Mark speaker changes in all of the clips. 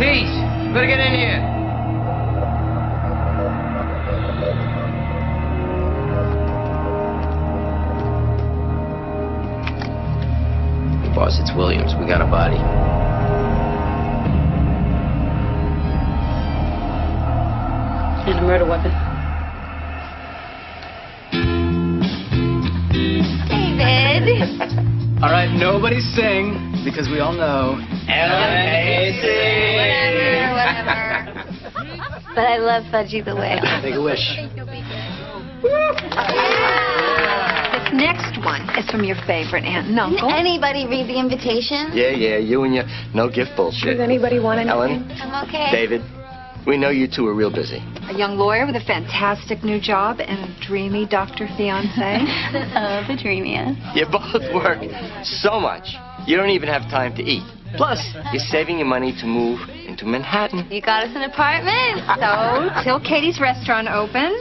Speaker 1: Teach, better get in here. Boss, it's Williams. We got a body.
Speaker 2: And a murder weapon.
Speaker 3: David.
Speaker 4: All right, nobody sing, because we all know.
Speaker 3: Whatever. But I love Fudgy the Whale.
Speaker 4: Make a wish.
Speaker 2: This next one is from your favorite aunt and uncle.
Speaker 3: Didn't anybody read the invitation?
Speaker 5: Yeah, you and your no gift bullshit.
Speaker 2: Does anybody want anything?
Speaker 5: Ellen?
Speaker 3: I'm okay.
Speaker 5: David, we know you two are real busy.
Speaker 2: A young lawyer with a fantastic new job and a dreamy doctor fiancé.
Speaker 3: Oh, the dreamiest.
Speaker 5: You both work so much, you don't even have time to eat. Plus, you're saving your money to move into Manhattan.
Speaker 3: You got us an apartment.
Speaker 2: So, till Katie's restaurant opens.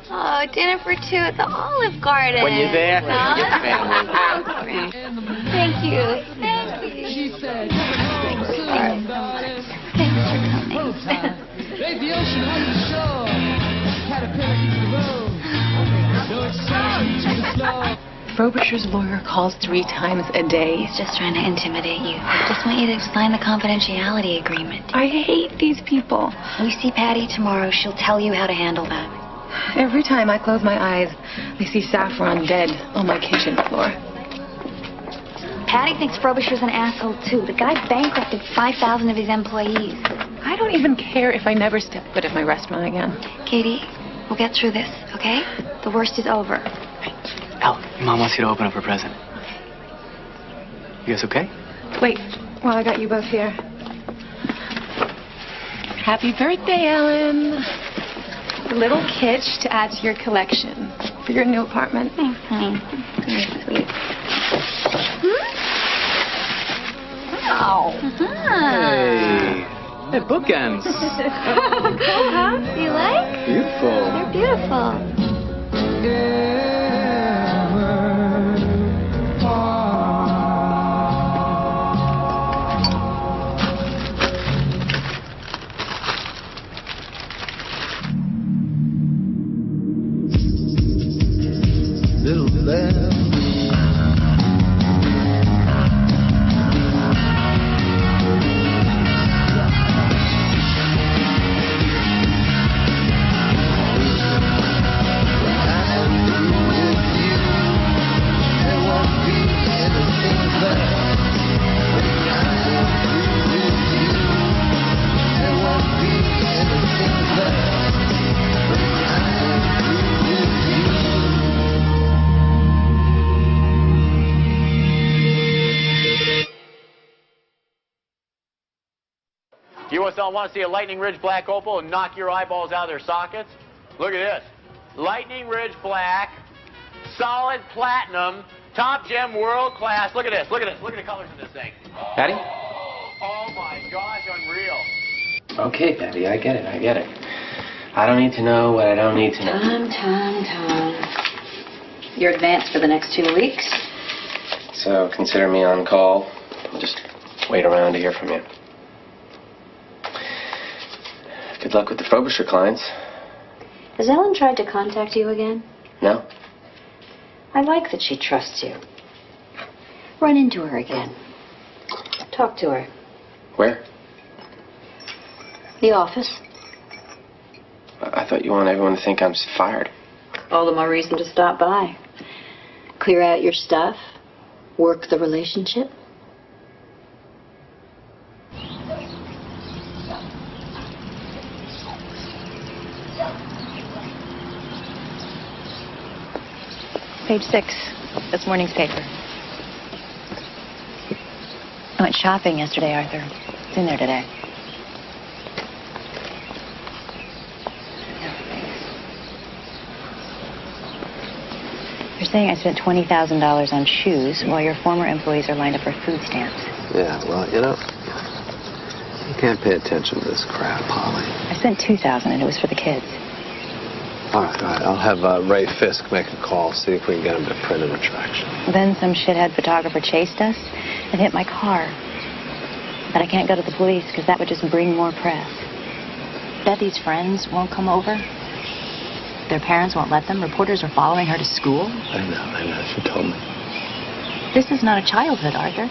Speaker 3: Oh, dinner for two at the Olive Garden.
Speaker 5: When you're there,
Speaker 3: Huh?
Speaker 5: your family.
Speaker 3: Thank you. Thank you.
Speaker 6: She said,
Speaker 3: Thanks for coming.
Speaker 6: Break the ocean on the shore. Caterpillar in the road. No exception to the floor.
Speaker 2: Frobisher's lawyer calls 3 times a day.
Speaker 3: He's just trying to intimidate you. I just want you to sign the confidentiality agreement.
Speaker 2: I hate these people.
Speaker 3: When we see Patty tomorrow, she'll tell you how to handle that.
Speaker 2: Every time I close my eyes, I see Saffron dead on my kitchen floor.
Speaker 3: Patty thinks Frobisher's an asshole, too. The guy bankrupted 5,000 of his employees.
Speaker 2: I don't even care if I never step foot at my restaurant again.
Speaker 3: Katie, we'll get through this, okay? The worst is over.
Speaker 4: Al, your mom wants you to open up her present. You guys okay?
Speaker 2: Wait, while I got you both here. Happy birthday, Ellen. A little kitsch to add to your collection for your new apartment.
Speaker 3: Thanks, honey. Very sweet.
Speaker 2: Wow.
Speaker 4: Hey. Hey, bookends.
Speaker 3: Cool, huh? You like?
Speaker 4: Beautiful.
Speaker 3: They're beautiful.
Speaker 6: Little lamb.
Speaker 7: You want to see a Lightning Ridge Black Opal and knock your eyeballs out of their sockets? Look at this. Lightning Ridge Black, solid platinum, top gem, world class. Look at this. Look at this. Look at the colors of this thing.
Speaker 1: Patty?
Speaker 7: Oh my gosh, unreal.
Speaker 1: Okay, Patty, I get it. I don't need to know what I don't need to know.
Speaker 2: Tom. You're advanced for the next 2 weeks.
Speaker 1: So consider me on call. I'll just wait around to hear from you. Good luck with the Frobisher clients.
Speaker 2: Has Ellen tried to contact you again?
Speaker 1: No?
Speaker 2: I like that she trusts you. Run into her again. Talk to her.
Speaker 1: Where?
Speaker 2: The office.
Speaker 1: I thought you wanted everyone to think I'm fired.
Speaker 2: All the more reason to stop by. Clear out your stuff. Work the relationship.
Speaker 8: Page 6, this morning's paper. I went shopping yesterday, Arthur. It's in there today. You're saying I spent $20,000 on shoes while your former employees are lined up for food stamps.
Speaker 9: Yeah, well, you know, you can't pay attention to this crap, Holly.
Speaker 8: I spent $2,000 and it was for the kids.
Speaker 9: All right. I'll have Ray Fisk make a call, see if we can get him to print an attraction.
Speaker 8: Then some shithead photographer chased us and hit my car. But I can't go to the police because that would just bring more press. Betty's friends won't come over. Their parents won't let them. Reporters are following her to school.
Speaker 9: I know. She told me.
Speaker 8: This is not a childhood, Arthur.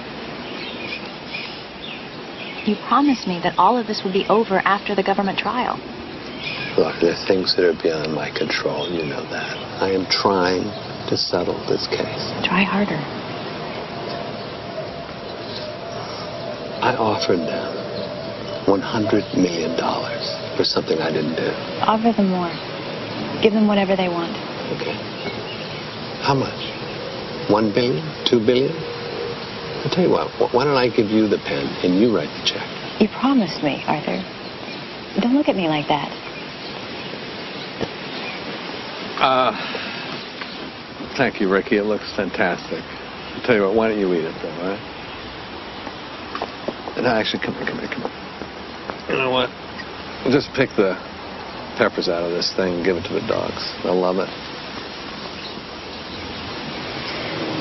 Speaker 8: You promised me that all of this would be over after the government trial.
Speaker 9: Look, there are things that are beyond my control. You know that. I am trying to settle this case.
Speaker 8: Try harder.
Speaker 9: I offered them $100 million for something I didn't do.
Speaker 8: Offer them more. Give them whatever they want.
Speaker 9: Okay. How much? 1 billion? 2 billion? I'll tell you what, why don't I give you the pen and you write the check?
Speaker 8: You promised me, Arthur. Don't look at me like that.
Speaker 9: Thank you, Ricky. It looks fantastic. I'll tell you what, why don't you eat it, though, all right? No, actually, come here. You know what? We'll just pick the peppers out of this thing and give it to the dogs. They'll love it.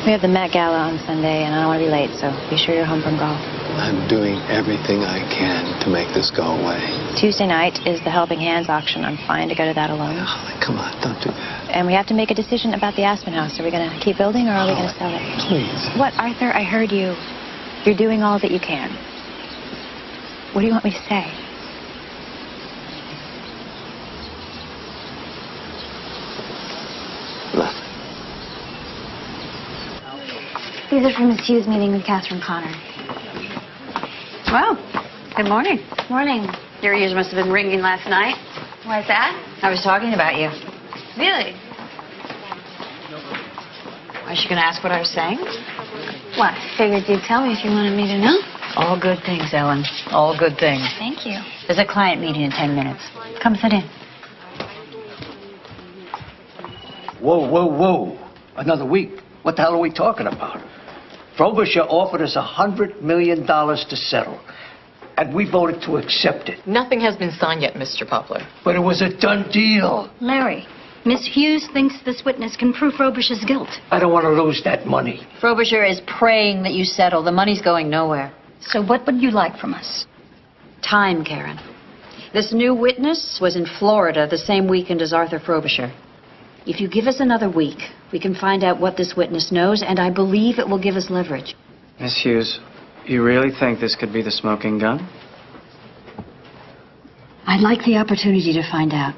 Speaker 8: We have the Met Gala on Sunday, and I don't want to be late, so be sure you're home from golf.
Speaker 9: I'm doing everything I can to make this go away.
Speaker 8: Tuesday night is the Helping Hands auction. I'm fine to go to that alone.
Speaker 9: Oh, come on, don't do that.
Speaker 8: And we have to make a decision about the Aspen House. Are we going to keep building, or are we going to sell it?
Speaker 9: Please.
Speaker 8: What, Arthur? I heard you. You're doing all that you can. What do you want me to say?
Speaker 9: Nothing.
Speaker 3: These are from Miss Hughes' meeting with Catherine Connor.
Speaker 2: Well, good morning.
Speaker 3: Morning.
Speaker 2: Your ears must have been ringing last night.
Speaker 3: Why's that?
Speaker 2: I was talking about you.
Speaker 3: Really?
Speaker 2: Was she going to ask what I was saying?
Speaker 3: What? Figured you'd tell me if you wanted me to know.
Speaker 2: All good things, Ellen. All good things.
Speaker 3: Thank you.
Speaker 2: There's a client meeting in 10 minutes. Come sit in.
Speaker 10: Whoa. Another week. What the hell are we talking about? Frobisher offered us $100 million to settle, and we voted to accept it.
Speaker 11: Nothing has been signed yet, Mr. Poplar.
Speaker 10: But it was a done deal.
Speaker 12: Larry, Miss Hughes thinks this witness can prove Frobisher's guilt.
Speaker 10: I don't want to lose that money.
Speaker 2: Frobisher is praying that you settle. The money's going nowhere.
Speaker 12: So what would you like from us?
Speaker 2: Time, Karen. This new witness was in Florida the same weekend as Arthur Frobisher. If you give us another week, we can find out what this witness knows, and I believe it will give us leverage.
Speaker 4: Miss Hughes, you really think this could be the smoking gun?
Speaker 12: I'd like the opportunity to find out.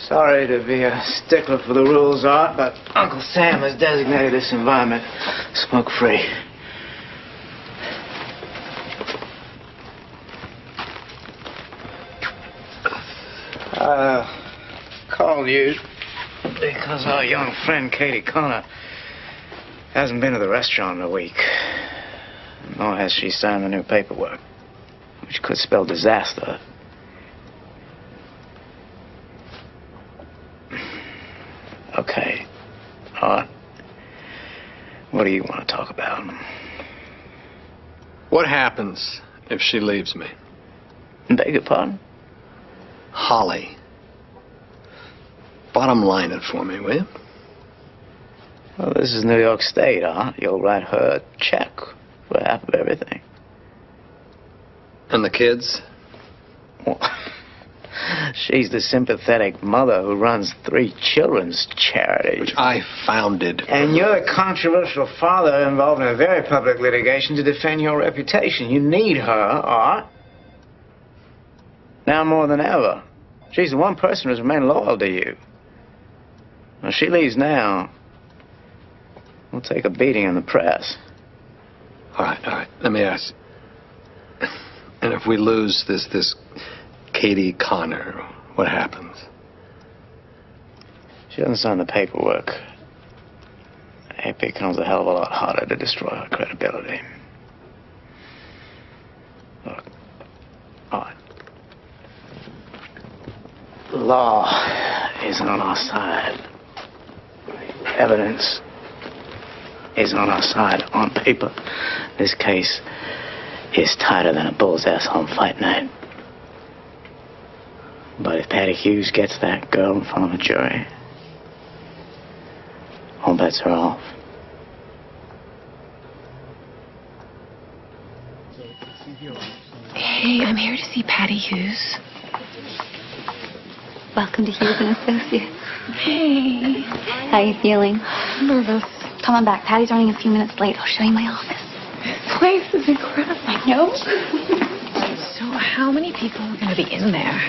Speaker 13: Sorry to be a stickler for the rules, Art, but Uncle Sam has designated this environment smoke-free. Called you because our young friend Katie Connor hasn't been to the restaurant in a week. Nor has she signed the new paperwork, which could spell disaster. Okay. What do you want to talk about?
Speaker 9: What happens if she leaves me?
Speaker 13: Beg your pardon?
Speaker 9: Holly. Bottom line it for me, will you?
Speaker 13: Well, this is New York State, Art. You'll write her a check for half of everything.
Speaker 9: And the kids?
Speaker 13: Well, she's the sympathetic mother who runs 3 children's charities.
Speaker 9: Which I founded.
Speaker 13: And you're a controversial father involved in a very public litigation to defend your reputation. You need her, Art. Now more than ever. She's the one person who's remained loyal to you. If she leaves now, we'll take a beating in the press.
Speaker 9: All right. Let me ask. And if we lose this Katie Connor, what happens?
Speaker 13: She doesn't sign the paperwork. It becomes a hell of a lot harder to destroy her credibility. Look, Art. The law isn't on our side. Evidence is on our side on paper. This case is tighter than a bull's ass on fight night. But if Patty Hughes gets that girl in front of a jury, all bets are off.
Speaker 11: Hey, I'm here to see Patty Hughes.
Speaker 3: Welcome to Hughes and Associates.
Speaker 11: Hey.
Speaker 3: How you feeling?
Speaker 11: Nervous.
Speaker 3: Come on back. Patty's running a few minutes late. I'll show you my office.
Speaker 11: This place is incredible.
Speaker 3: I know.
Speaker 11: So how many people are going to be in there?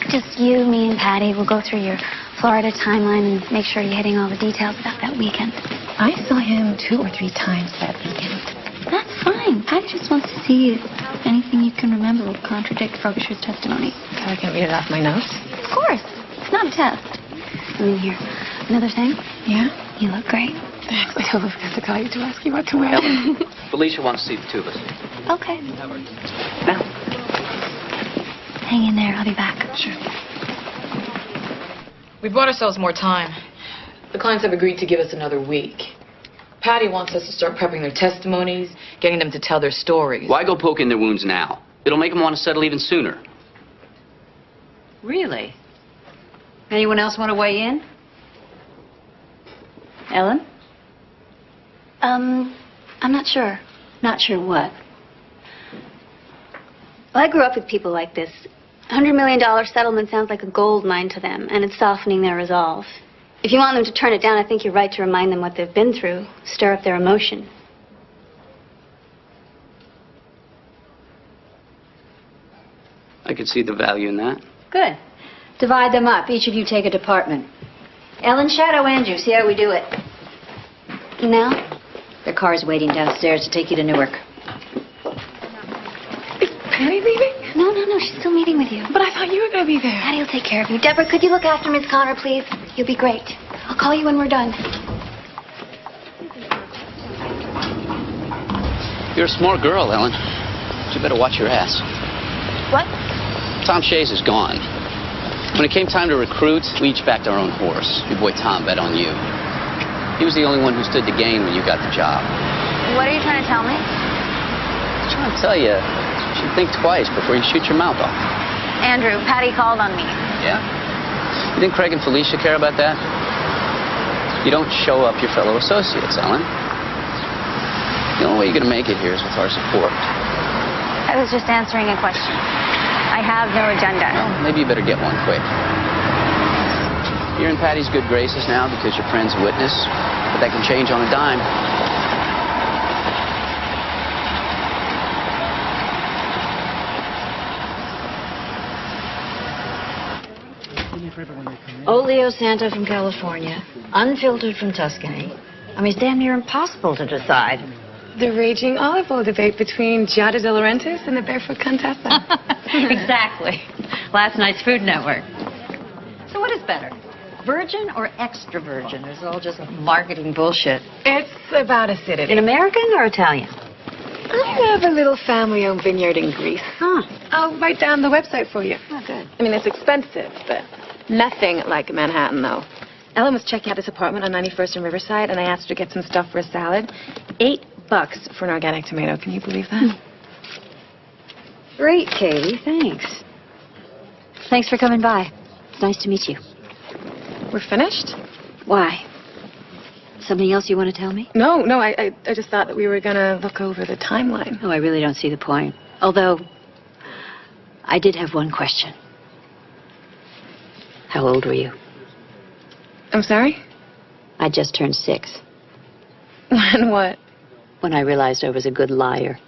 Speaker 3: Just you, me, and Patty. We'll go through your Florida timeline and make sure you're hitting all the details about that weekend.
Speaker 11: I saw him 2 or 3 times that weekend.
Speaker 3: That's fine. Patty just wants to see if anything you can remember would contradict Frobisher's testimony.
Speaker 11: So I can read it off my notes?
Speaker 3: Of course. It's not a test. And here, another thing.
Speaker 11: Yeah?
Speaker 3: You look great.
Speaker 11: Thanks. I totally forgot to call you to ask you what to wear.
Speaker 4: Felicia wants to see the two of us.
Speaker 3: Okay. Now. Hang in there. I'll be back.
Speaker 11: Sure.
Speaker 14: We bought ourselves more time. The clients have agreed to give us another week. Patty wants us to start prepping their testimonies, getting them to tell their stories.
Speaker 4: Why go poking their wounds now? It'll make them want to settle even sooner.
Speaker 2: Really? Anyone else want to weigh in? Ellen?
Speaker 3: I'm not sure.
Speaker 2: Not sure what?
Speaker 3: Well, I grew up with people like this. $100 million settlement sounds like a gold mine to them, and it's softening their resolve. If you want them to turn it down, I think you're right to remind them what they've been through, stir up their emotion.
Speaker 4: I could see the value in that.
Speaker 2: Good. Divide them up. Each of you take a department. Ellen, shadow Andrew. See how we do it.
Speaker 3: Now?
Speaker 2: The car's waiting downstairs to take you to Newark.
Speaker 11: Is Patty leaving?
Speaker 3: No. She's still meeting with you.
Speaker 11: But I thought you were going to be there.
Speaker 3: Patty will take care of you. Deborah, could you look after Miss Connor, please? You'll be great. I'll call you when we're done.
Speaker 4: You're a smart girl, Ellen. But you better watch your ass.
Speaker 3: What?
Speaker 4: Tom Shays is gone. When it came time to recruit, we each backed our own horse. Your boy Tom bet on you. He was the only one who stood to gain when you got the job.
Speaker 3: What are you trying to tell me?
Speaker 4: I'm trying to tell you, you should think twice before you shoot your mouth off.
Speaker 3: Andrew, Patty called on me.
Speaker 4: Yeah? You think Craig and Felicia care about that? You don't show up your fellow associates, Ellen. The only way you're going to make it here is with our support.
Speaker 3: I was just answering a question. I have no agenda.
Speaker 4: Well, maybe you better get one quick. You're in Patty's good graces now because your friend's a witness, but that can change on a dime.
Speaker 2: Oleo Santa from California, unfiltered from Tuscany. I mean, it's damn near impossible to decide.
Speaker 11: The raging olive oil debate between Giada De Laurentiis and the Barefoot Contessa.
Speaker 2: Exactly. Last night's Food Network. So what is better? Virgin or extra virgin? It's all just marketing bullshit.
Speaker 11: It's about acidity.
Speaker 2: In American or Italian?
Speaker 11: I have a little family-owned vineyard in Greece.
Speaker 2: Huh.
Speaker 11: I'll write down the website for you.
Speaker 2: Oh, good.
Speaker 11: I mean, it's expensive, but nothing like Manhattan, though. Ellen was checking out this apartment on 91st and Riverside, and I asked her to get some stuff for a salad. $8 for an organic tomato. Can you believe that?
Speaker 2: Great, Katie. Thanks. Thanks for coming by. It's nice to meet you.
Speaker 11: We're finished?
Speaker 2: Why? Something else you want to tell me?
Speaker 11: No, I just thought that we were going to look over the timeline.
Speaker 2: Oh, I really don't see the point. Although, I did have one question. How old were you?
Speaker 11: I'm sorry?
Speaker 2: I just turned 6.
Speaker 11: When what?
Speaker 2: When I realized I was a good liar.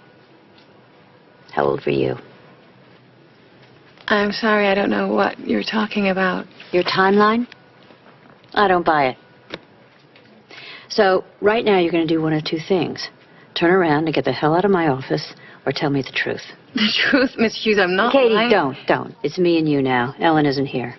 Speaker 2: How old were you?
Speaker 11: I'm sorry, I don't know what you're talking about.
Speaker 2: Your timeline? I don't buy it. So, right now you're going to do one of 2 things. Turn around and get the hell out of my office, or tell me the truth.
Speaker 11: The truth, Miss Hughes, I'm not
Speaker 2: Katie,
Speaker 11: lying.
Speaker 2: don't. It's me and you now. Ellen isn't here.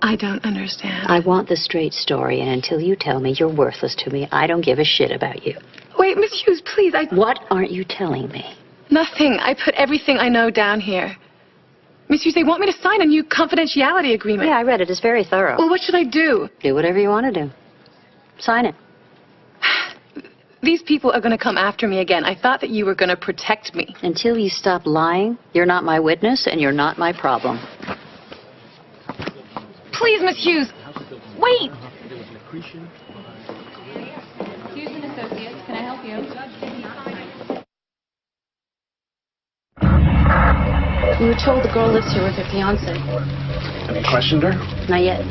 Speaker 11: I don't understand.
Speaker 2: I want the straight story, and until you tell me you're worthless to me, I don't give a shit about you.
Speaker 11: Wait, Miss Hughes, please,
Speaker 2: What aren't you telling me?
Speaker 11: Nothing. I put everything I know down here. Miss Hughes, they want me to sign a new confidentiality agreement.
Speaker 2: Yeah, I read it. It's very thorough.
Speaker 11: Well, what should I do?
Speaker 2: Do whatever you want to do. Sign it.
Speaker 11: These people are going to come after me again. I thought that you were going to protect me.
Speaker 2: Until you stop lying, you're not my witness and you're not my problem.
Speaker 11: Please, Miss Hughes. Wait.
Speaker 15: Hughes and Associates, can I help you?
Speaker 3: We were told the girl lives here with her fiancé.
Speaker 9: Have you questioned her?
Speaker 3: Not yet.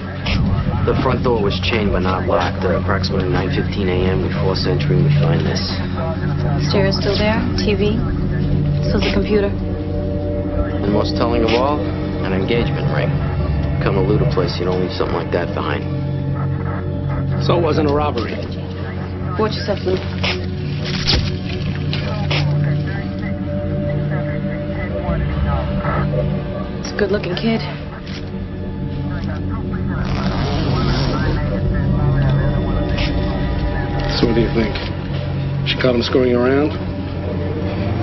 Speaker 1: The front door was chained but not locked. Approximately 9:15 a.m. we force entry and we find this.
Speaker 3: Stereo's still there? TV? Still's the computer?
Speaker 1: And most telling of all, an engagement ring. Come to loot a place, you don't leave something like that behind.
Speaker 9: So it wasn't a robbery.
Speaker 3: Watch yourself, Lou.
Speaker 11: It's a good-looking kid.
Speaker 9: So what do you think? She caught him screwing around?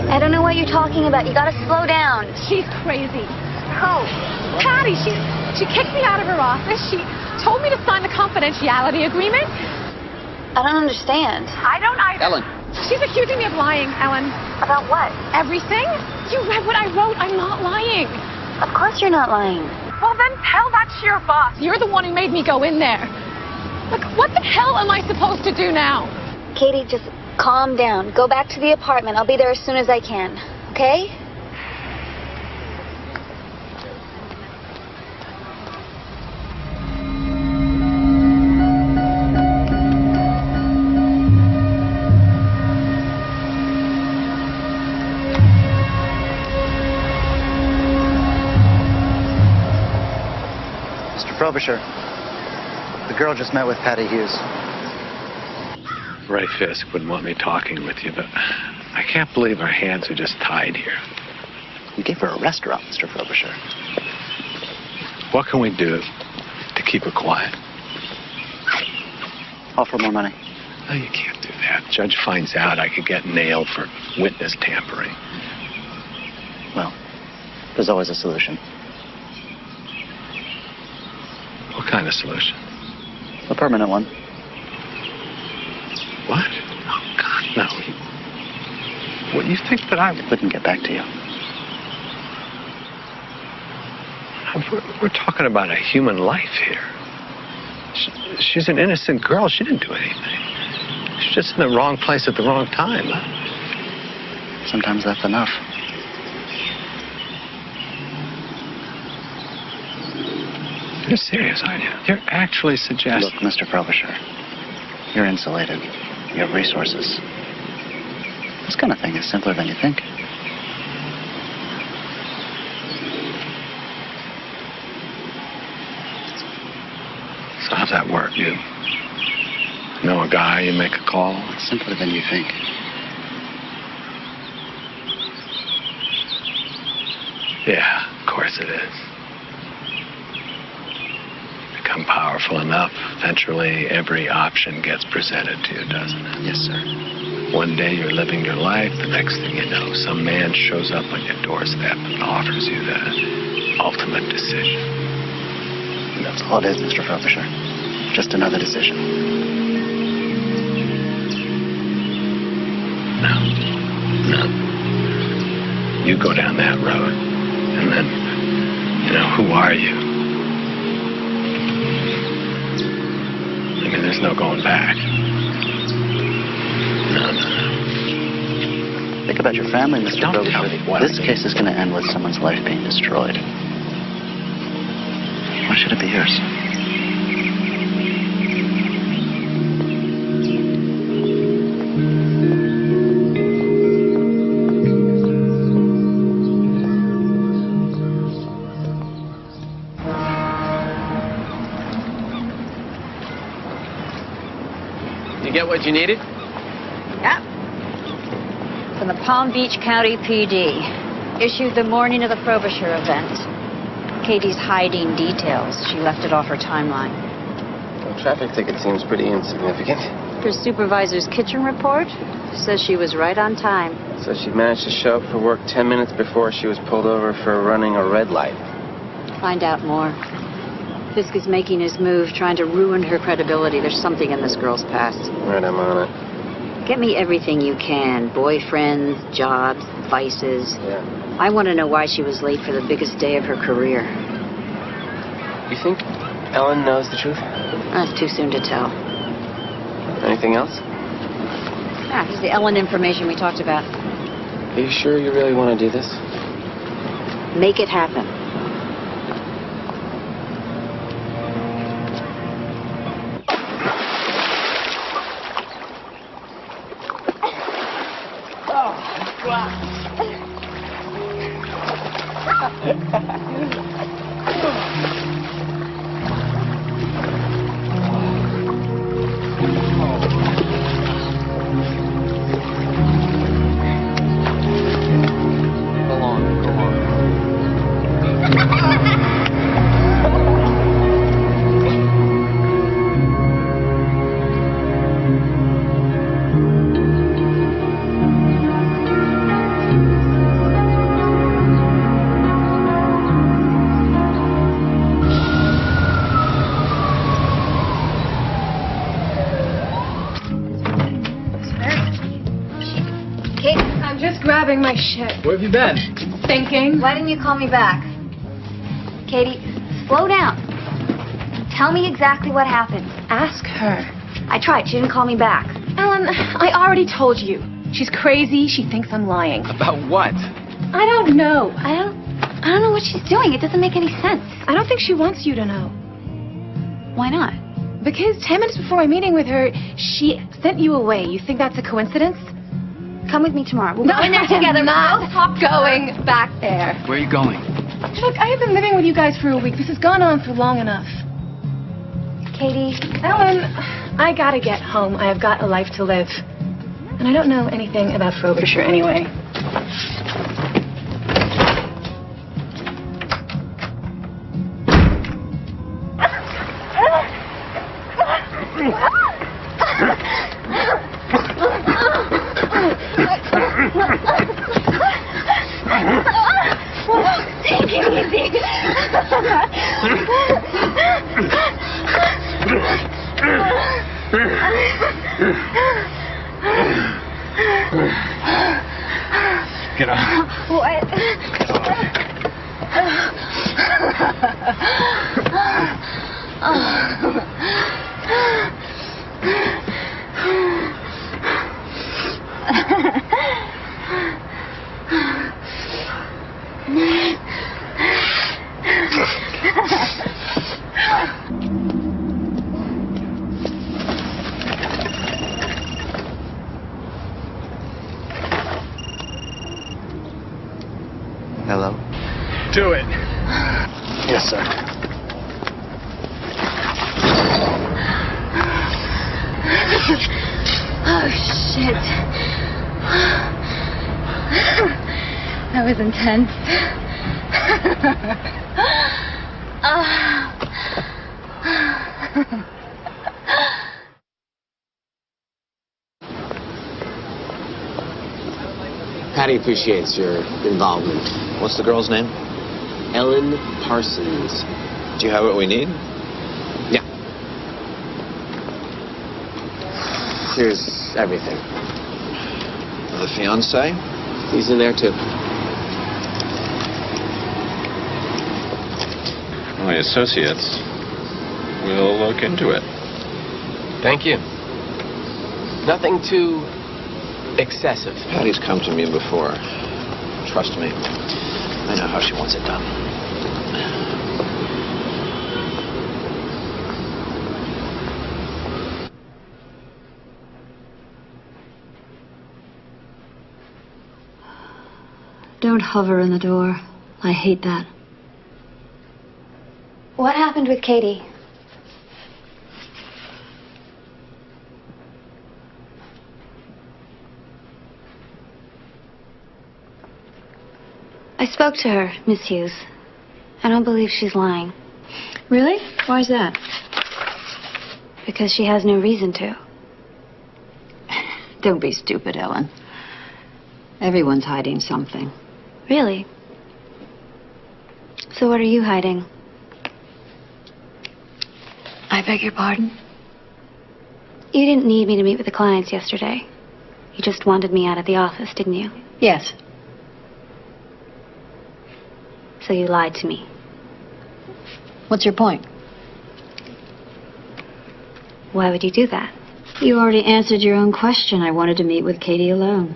Speaker 3: I don't know what you're talking about. You gotta slow down.
Speaker 16: She's crazy.
Speaker 3: Who?
Speaker 16: Patty, she kicked me out of her office. She told me to sign the confidentiality agreement.
Speaker 3: I don't understand.
Speaker 16: I don't either.
Speaker 4: Ellen.
Speaker 16: She's accusing me of lying, Ellen.
Speaker 3: About what?
Speaker 16: Everything? You read what I wrote. I'm not lying.
Speaker 3: Of course you're not lying.
Speaker 16: Well, then tell that to your boss. You're the one who made me go in there. Look, what the hell am I supposed to do now?
Speaker 3: Katie, just calm down. Go back to the apartment. I'll be there as soon as I can. Okay?
Speaker 17: Mr. Frobisher, the girl just met with Patty Hughes.
Speaker 9: Ray Fisk wouldn't want me talking with you, but I can't believe our hands are just tied here.
Speaker 17: You gave her a restaurant, Mr. Frobisher.
Speaker 9: What can we do to keep her quiet?
Speaker 17: Offer more money.
Speaker 9: No, you can't do that. Judge finds out I could get nailed for witness tampering.
Speaker 17: Well, there's always a solution.
Speaker 9: What kind of solution?
Speaker 17: A permanent one.
Speaker 9: What? Oh, God, no. What, you think that I
Speaker 17: wouldn't get back to you?
Speaker 9: We're talking about a human life here. She's an innocent girl. She didn't do anything. She's just in the wrong place at the wrong time.
Speaker 17: Sometimes that's enough.
Speaker 9: You're serious, aren't you? You're actually suggesting...
Speaker 17: Look, Mr. Frobisher, you're insulated. You have resources. This kind of thing is simpler than you think.
Speaker 9: So how's that work? You know a guy, you make a call?
Speaker 17: It's simpler than you think.
Speaker 9: Yeah, of course it is. Become powerful enough, eventually every option gets presented to you, doesn't it?
Speaker 17: Yes, sir.
Speaker 9: One day you're living your life, the next thing you know, some man shows up on your doorstep and offers you the ultimate decision.
Speaker 17: And that's all it is, Mr. Frobisher. Just another decision.
Speaker 9: No. You go down that road, and then, who are you? I mean, there's no going back. No.
Speaker 17: Think about your family, Mr.
Speaker 9: Don't
Speaker 17: Frobisher.
Speaker 9: tell me what
Speaker 17: This
Speaker 9: I mean.
Speaker 17: case is going to end with someone's life being destroyed. Why should it be yours?
Speaker 1: You get what you needed?
Speaker 2: Yep. From the Palm Beach County PD. Issued the morning of the Frobisher event. Katie's hiding details. She left it off her timeline.
Speaker 1: The traffic ticket seems pretty insignificant.
Speaker 2: Her supervisor's kitchen report says she was right on time.
Speaker 1: So she managed to show up for work 10 minutes before she was pulled over for running a red light.
Speaker 2: Find out more. Fisk is making his move, trying to ruin her credibility. There's something in this girl's past.
Speaker 1: Right, I'm on it.
Speaker 2: Get me everything you can. Boyfriends, jobs, vices.
Speaker 5: Yeah.
Speaker 2: I want to know why she was late for the biggest day of her career.
Speaker 5: You think Ellen knows the truth?
Speaker 2: It's too soon to tell.
Speaker 5: Anything else?
Speaker 2: Just the Ellen information we talked about.
Speaker 5: Are you sure you really want to do this?
Speaker 2: Make it happen.
Speaker 16: Grabbing my shit.
Speaker 6: Where have you been?
Speaker 16: Thinking.
Speaker 3: Why didn't you call me back? Katie, slow down. Tell me exactly what happened.
Speaker 16: Ask her.
Speaker 3: I tried. She didn't call me back.
Speaker 16: Ellen, I already told you. She's crazy. She thinks I'm lying.
Speaker 6: About what?
Speaker 16: I don't know.
Speaker 3: I don't know what she's doing. It doesn't make any sense.
Speaker 16: I don't think she wants you to know.
Speaker 3: Why not?
Speaker 16: Because 10 minutes before my meeting with her, she sent you away. You think that's a coincidence?
Speaker 3: Come with me tomorrow. We'll go in there together.
Speaker 16: Not going back there.
Speaker 6: Where are you going?
Speaker 16: Look, I have been living with you guys for a week. This has gone on for long enough.
Speaker 3: Katie.
Speaker 16: Ellen, I gotta get home. I have got a life to live. And I don't know anything about Frobisher anyway.
Speaker 3: Take it easy.
Speaker 6: Get up.
Speaker 3: What?
Speaker 5: Hello?
Speaker 6: Do it.
Speaker 5: Yes, sir.
Speaker 3: Oh, shit. That was intense.
Speaker 1: Patty appreciates your involvement.
Speaker 9: What's the girl's name?
Speaker 1: Ellen Parsons.
Speaker 9: Do you have what we need?
Speaker 1: Yeah. Here's everything.
Speaker 9: The fiancé?
Speaker 1: He's in there too.
Speaker 9: My associates will look into it.
Speaker 5: Thank you. Nothing too excessive.
Speaker 9: Patty's come to me before. Trust me. I know how she wants it done.
Speaker 2: Don't hover in the door. I hate that.
Speaker 3: What happened with Katie? I spoke to her, Miss Hughes. I don't believe she's lying.
Speaker 2: Really? Why's that?
Speaker 3: Because she has no reason to.
Speaker 2: Don't be stupid, Ellen. Everyone's hiding something.
Speaker 3: Really? So what are you hiding?
Speaker 2: I beg your pardon?
Speaker 3: You didn't need me to meet with the clients yesterday. You just wanted me out of the office, didn't you?
Speaker 2: Yes.
Speaker 3: So you lied to me.
Speaker 2: What's your point?
Speaker 3: Why would you do that?
Speaker 2: You already answered your own question. I wanted to meet with Katie alone.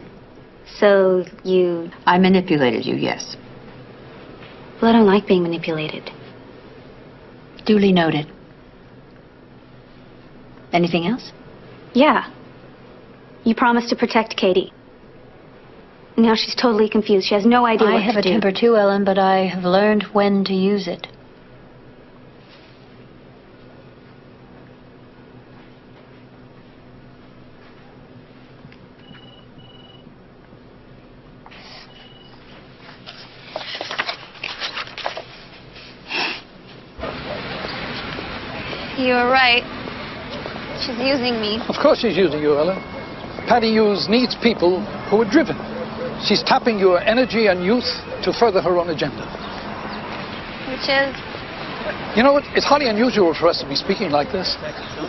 Speaker 3: So you...
Speaker 2: I manipulated you, yes.
Speaker 3: Well, I don't like being manipulated.
Speaker 2: Duly noted. Anything else?
Speaker 3: Yeah. You promised to protect Katie. Now she's totally confused. She has no idea what to do.
Speaker 2: I have a temper too, Ellen, but I have learned when to use it.
Speaker 3: You were right. She's using me.
Speaker 18: Of course she's using you, Ellen. Patty Hughes needs people who are driven. She's tapping your energy and youth to further her own agenda.
Speaker 3: Which is?
Speaker 18: You know what? It's highly unusual for us to be speaking like this.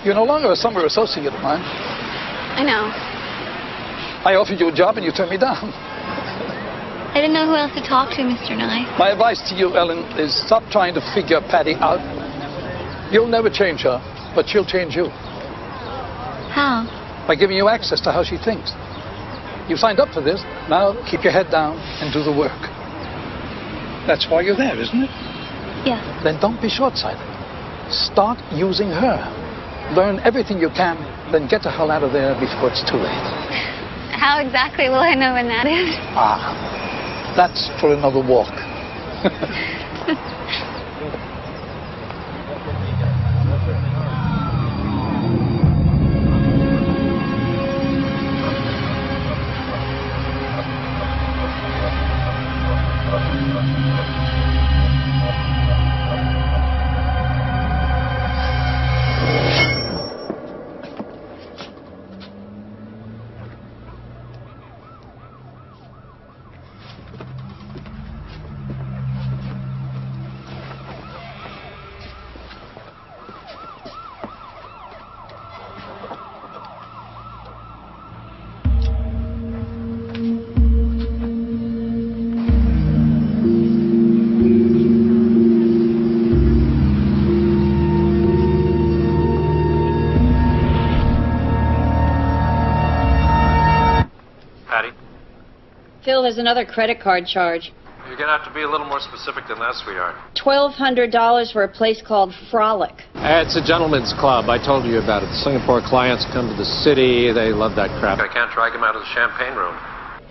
Speaker 18: You're no longer a summer associate of mine.
Speaker 3: I know.
Speaker 18: I offered you a job and you turned me down.
Speaker 3: I didn't know who else to talk to, Mr. Nye.
Speaker 18: My advice to you, Ellen, is stop trying to figure Patty out. You'll never change her, but she'll change you.
Speaker 3: How?
Speaker 18: By giving you access to how she thinks. You signed up for this. Now keep your head down and do the work. That's why you're there, isn't it?
Speaker 3: Yeah.
Speaker 18: Then don't be short-sighted. Start using her. Learn everything you can, then get the hell out of there before it's too late.
Speaker 3: How exactly will I know when that is?
Speaker 18: That's for another walk.
Speaker 2: Phil, there's another credit card charge.
Speaker 19: You're going to have to be a little more specific than that, sweetheart.
Speaker 2: $1,200 for a place called Frolic.
Speaker 19: It's a gentleman's club. I told you about it. The Singapore clients come to the city. They love that crap. I can't drag them out of the champagne room.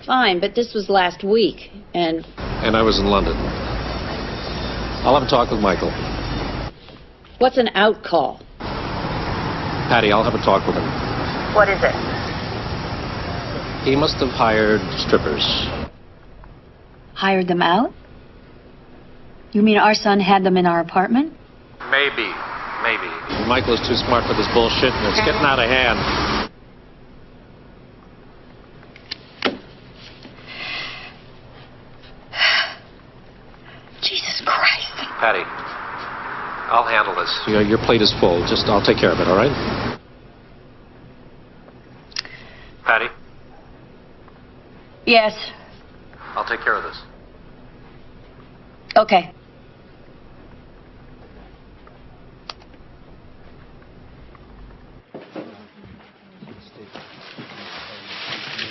Speaker 2: Fine, but this was last week, and...
Speaker 19: And I was in London. I'll have a talk with Michael.
Speaker 2: What's an out call?
Speaker 19: Patty, I'll have a talk with him.
Speaker 2: What is it?
Speaker 19: He must have hired strippers.
Speaker 2: Hired them out? You mean our son had them in our apartment?
Speaker 19: Maybe. Michael is too smart for this bullshit, and it's getting out of hand.
Speaker 2: Jesus Christ.
Speaker 19: Patty, I'll handle this. Your plate is full. I'll take care of it, all right? Patty?
Speaker 2: Yes.
Speaker 19: I'll take care of this.
Speaker 2: Okay.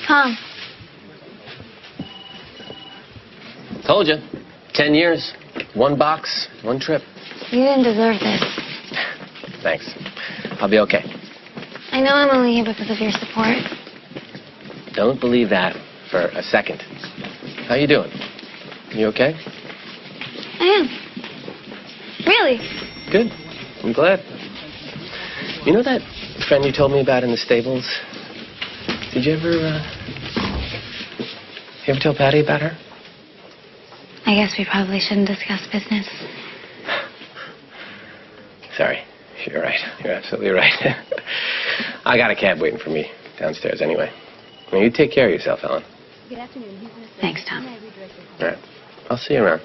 Speaker 3: Tom.
Speaker 5: Told you. 10 years. 1 box, 1 trip.
Speaker 3: You didn't deserve this.
Speaker 5: Thanks. I'll be okay.
Speaker 3: I know I'm only here because of your support.
Speaker 5: Don't believe that for a second. How you doing? You okay?
Speaker 3: I am. Really?
Speaker 5: Good. I'm glad. You know that friend you told me about in the stables? Did you ever tell Patty about her?
Speaker 3: I guess we probably shouldn't discuss business.
Speaker 5: Sorry. You're right. You're absolutely right. I got a cab waiting for me downstairs anyway. Well, you take care of yourself, Ellen.
Speaker 3: Good afternoon. Thanks, Tom.
Speaker 5: All right. I'll see you around.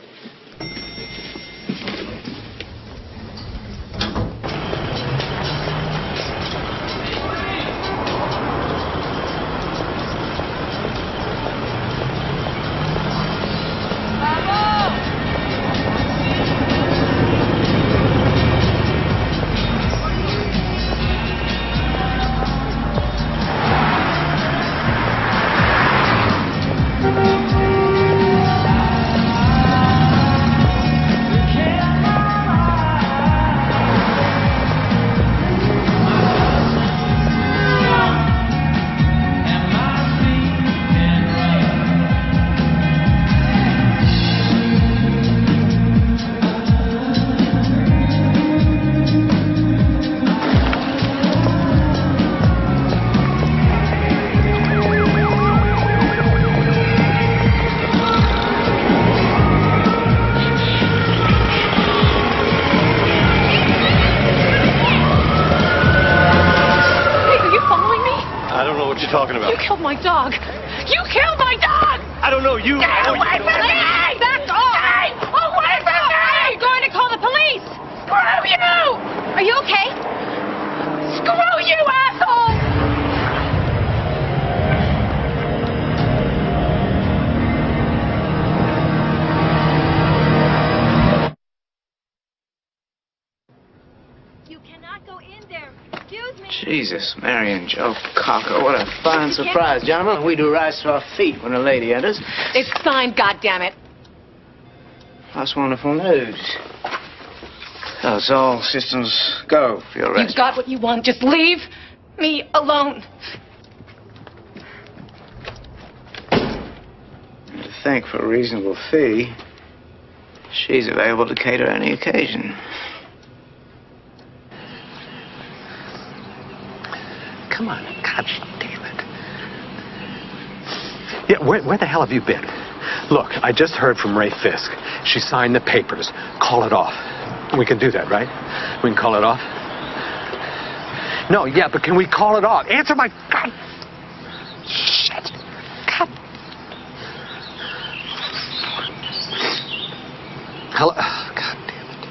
Speaker 16: killed my dog. You killed my dog!
Speaker 9: I don't know you.
Speaker 16: Get away from me! Back off! Stay away from me! I'm going to call the police! Screw you!
Speaker 12: Are you okay?
Speaker 16: Screw you, asshole!
Speaker 12: You cannot go in there. Excuse me.
Speaker 13: Jesus, Mary and Joe Cocker, what a fine surprise, gentlemen. We do rise to our feet when a lady enters.
Speaker 16: It's signed, goddammit.
Speaker 13: That's wonderful news. That's all systems go for your
Speaker 16: You
Speaker 13: rest.
Speaker 16: got what you want. Just leave me alone.
Speaker 13: And to think for a reasonable fee, she's available to cater any occasion.
Speaker 9: Come on, God damn it. Yeah, where the hell have you been? Look, I just heard from Ray Fisk. She signed the papers. Call it off. We can do that, right? We can call it off? No, yeah, but can we call it off? Answer my... God. Shit. God. Hello? Oh, God damn it.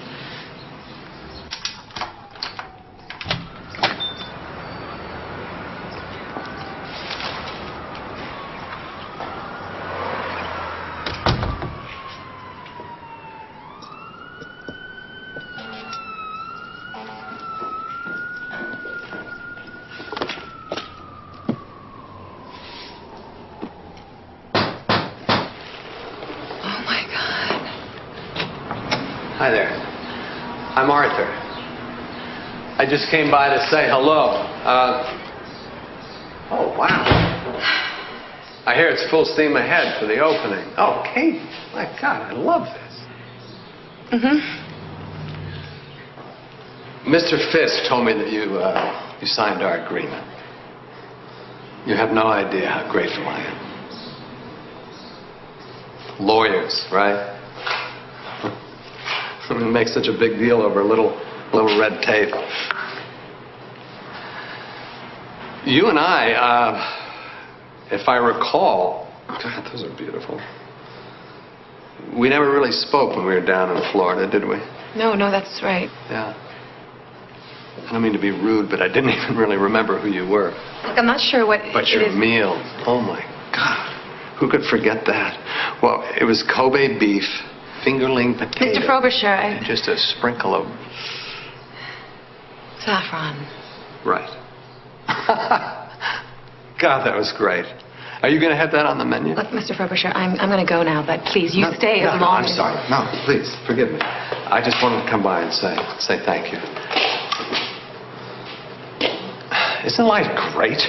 Speaker 19: Hi there. I'm Arthur. I just came by to say hello. Oh, wow. I hear it's full steam ahead for the opening. Oh, Kate, my God, I love this. Mr. Fisk told me that you signed our agreement. You have no idea how grateful I am. Lawyers, right? We make such a big deal over a little red tape. You and I, if I recall, God, those are beautiful. We never really spoke when we were down in Florida, did we?
Speaker 11: No, that's right.
Speaker 19: Yeah. I don't mean to be rude, but I didn't even really remember who you were.
Speaker 11: Look, I'm not sure what
Speaker 19: But
Speaker 11: it
Speaker 19: your
Speaker 11: is.
Speaker 19: meal, oh my God. Who could forget that? Well, it was Kobe beef, fingerling potato.
Speaker 11: Mr. Frobisher,
Speaker 19: And just a sprinkle of...
Speaker 11: Saffron.
Speaker 19: Right. God, that was great. Are you going to have that on the menu?
Speaker 11: Look, Mr. Frobisher, I'm going to go now, but please, you stay as
Speaker 19: no,
Speaker 11: long
Speaker 19: I'm
Speaker 11: as...
Speaker 19: sorry. No, please, forgive me. I just wanted to come by and say thank you. Isn't life great?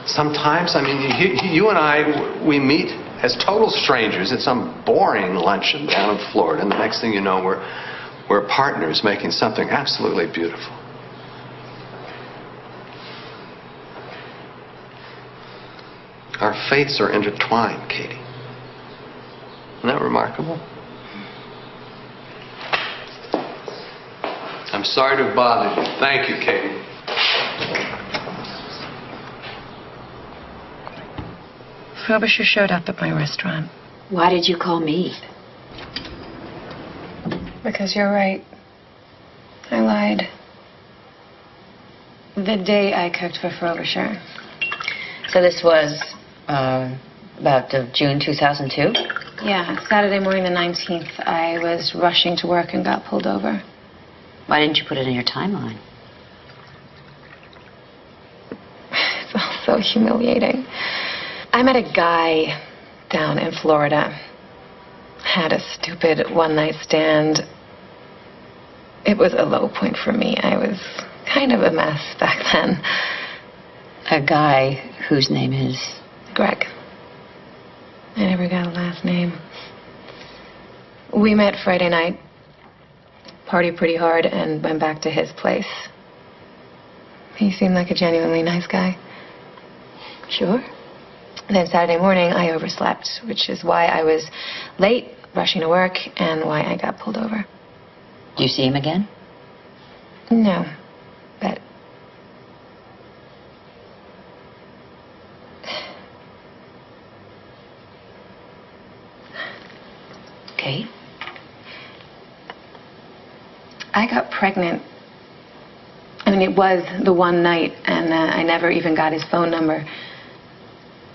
Speaker 19: Sometimes, I mean, you and I, we meet as total strangers at some boring luncheon down in Florida, and the next thing you know, we're partners making something absolutely beautiful. Our fates are intertwined, Katie. Isn't that remarkable? I'm sorry to have bothered you. Thank you, Katie.
Speaker 11: Frobisher showed up at my restaurant.
Speaker 2: Why did you call me?
Speaker 11: Because you're right. I lied. The day I cooked for Frobisher.
Speaker 2: So this was about June 2002?
Speaker 11: Yeah, Saturday morning the 19th. I was rushing to work and got pulled over.
Speaker 2: Why didn't you put it in your timeline?
Speaker 11: It's all so humiliating. I met a guy down in Florida. Had a stupid one-night stand. It was a low point for me. I was kind of a mess back then.
Speaker 2: A guy whose name is?
Speaker 11: Greg. I never got a last name. We met Friday night, partied pretty hard, and went back to his place. He seemed like a genuinely nice guy.
Speaker 2: Sure.
Speaker 11: Then Saturday morning, I overslept, which is why I was late, rushing to work, and why I got pulled over.
Speaker 2: Do you see him again?
Speaker 11: No, but I got pregnant. I mean, it was the one night, and I never even got his phone number.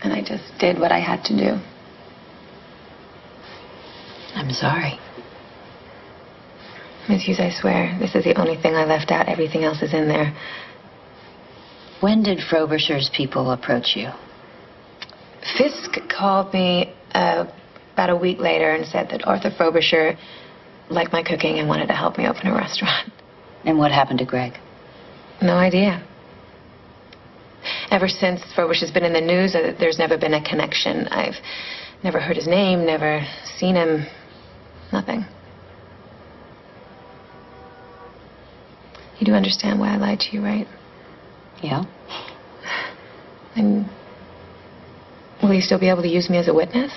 Speaker 11: And I just did what I had to do.
Speaker 2: I'm sorry.
Speaker 11: Miss Hughes, I swear, this is the only thing I left out. Everything else is in there.
Speaker 2: When did Frobisher's people approach you?
Speaker 11: Fisk called me about a week later and said that Arthur Frobisher liked my cooking and wanted to help me open a restaurant.
Speaker 2: And what happened to Greg?
Speaker 11: No idea. Ever since Frobisher's been in the news, there's never been a connection. I've never heard his name, never seen him. Nothing. You do understand why I lied to you, right?
Speaker 2: Yeah.
Speaker 11: And will you still be able to use me as a witness?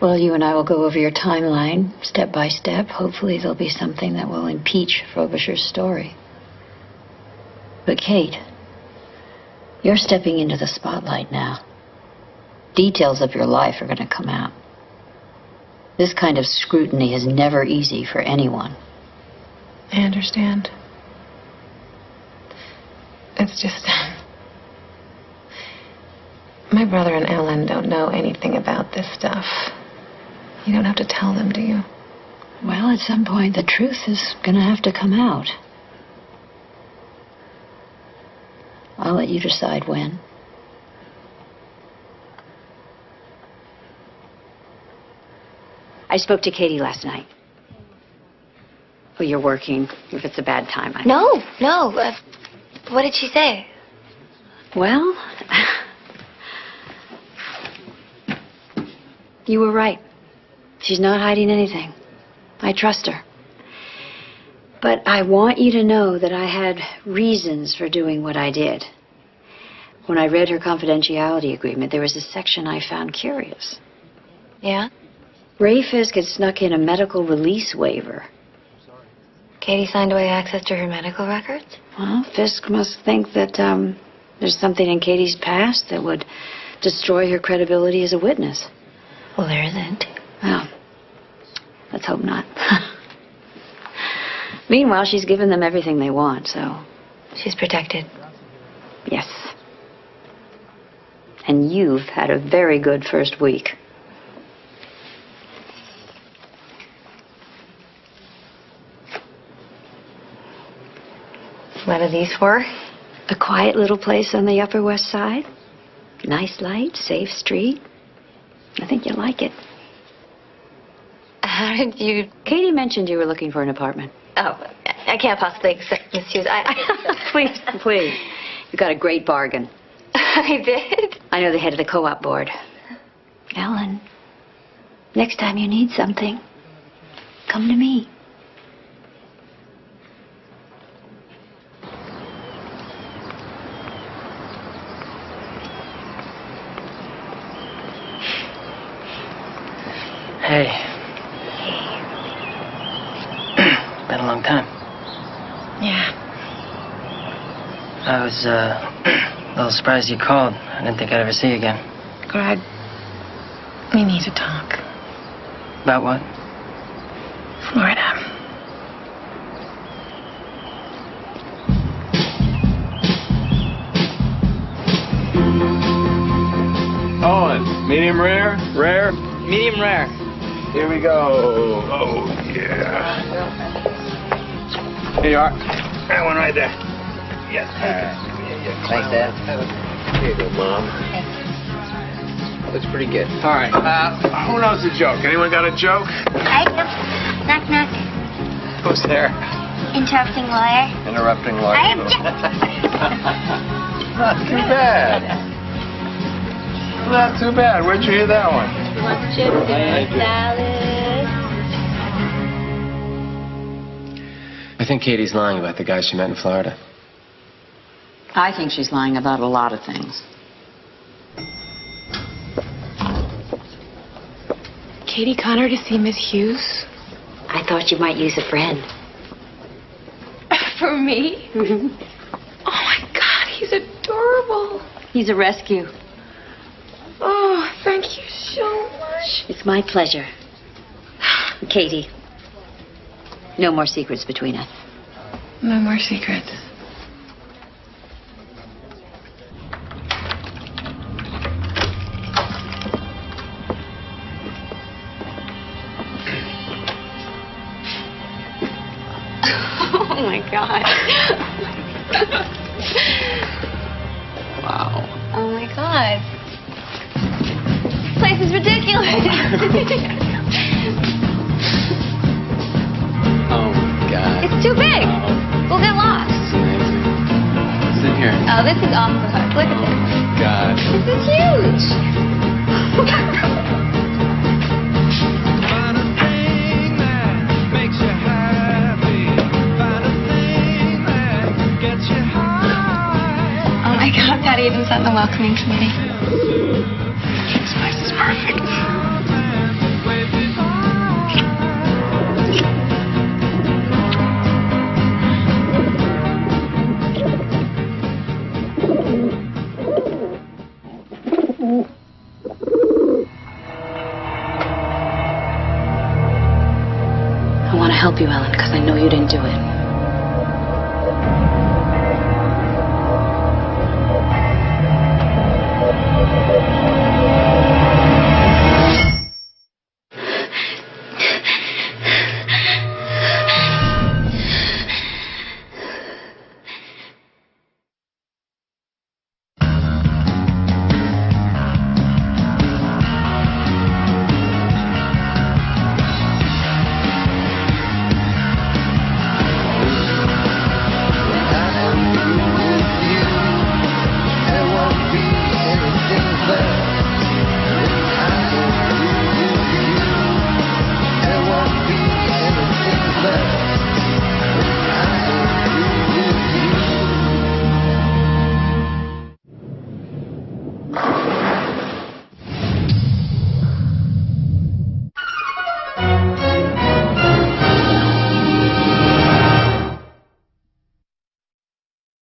Speaker 2: Well, you and I will go over your timeline, step by step. Hopefully there'll be something that will impeach Frobisher's story. But Kate, you're stepping into the spotlight now. Details of your life are going to come out. This kind of scrutiny is never easy for anyone.
Speaker 11: I understand. It's just... my brother and Ellen don't know anything about this stuff. You don't have to tell them, do you?
Speaker 2: Well, at some point, the truth is going to have to come out. I'll let you decide when. I spoke to Katie last night. Well, you're working. If it's a bad time, I
Speaker 3: No. What did she say?
Speaker 2: Well, you were right. She's not hiding anything. I trust her. But I want you to know that I had reasons for doing what I did. When I read her confidentiality agreement, there was a section I found curious.
Speaker 3: Yeah?
Speaker 2: Ray Fisk had snuck in a medical release waiver.
Speaker 3: Katie signed away access to her medical records?
Speaker 2: Well, Fisk must think that there's something in Katie's past that would destroy her credibility as a witness.
Speaker 3: Well, there isn't.
Speaker 2: Well, let's hope not. Meanwhile, she's given them everything they want, so...
Speaker 3: She's protected.
Speaker 2: Yes. And you've had a very good first week.
Speaker 3: What are these for?
Speaker 2: A quiet little place on the Upper West Side. Nice light, safe street. I think you'll like it.
Speaker 3: How did you...
Speaker 2: Katie mentioned you were looking for an apartment.
Speaker 3: Oh, I can't possibly accept Miss Hughes.
Speaker 2: Please. You got a great bargain.
Speaker 3: I did?
Speaker 2: I know the head of the co-op board. Ellen, next time you need something, come to me.
Speaker 20: Hey. Been a long time.
Speaker 11: Yeah.
Speaker 20: I was, a little surprised you called. I didn't think I'd ever see you again.
Speaker 11: Greg, we need to talk.
Speaker 20: About what?
Speaker 11: Florida.
Speaker 21: Owen, medium rare? Rare?
Speaker 20: Medium rare.
Speaker 21: Here we go. Oh, yeah. Here you are. That one right there. Yes.
Speaker 20: Thanks, Dad.
Speaker 21: Here you go, Mom. Looks pretty good. All right. Who knows the joke? Anyone got a joke?
Speaker 3: I do. Knock, knock.
Speaker 21: Who's there?
Speaker 3: Interrupting lawyer.
Speaker 19: Interrupting lawyer.
Speaker 21: Not too bad. Not too bad. Where'd you hear that one?
Speaker 3: You want chips and salad?
Speaker 5: I think Katie's lying about the guy she met in Florida.
Speaker 2: I think she's lying about a lot of things.
Speaker 11: Katie Connor to see Miss Hughes?
Speaker 2: I thought you might use a friend.
Speaker 11: For me? Oh my God, he's adorable.
Speaker 2: He's a rescue.
Speaker 11: Oh, thank you so much.
Speaker 2: It's my pleasure. Katie, No more secrets between us.
Speaker 11: No more secrets.
Speaker 3: Oh my God.
Speaker 4: Wow.
Speaker 3: Oh my God. This place is ridiculous.
Speaker 4: Oh my God.
Speaker 3: It's too big. We'll get lost.
Speaker 4: What's in here?
Speaker 3: Oh, this is off the hook. Look at this.
Speaker 4: God.
Speaker 3: This is huge. Oh my God, Patty even sent the welcoming committee.
Speaker 4: This place is perfect.
Speaker 2: I want to help you, Ellen, because I know you didn't do it.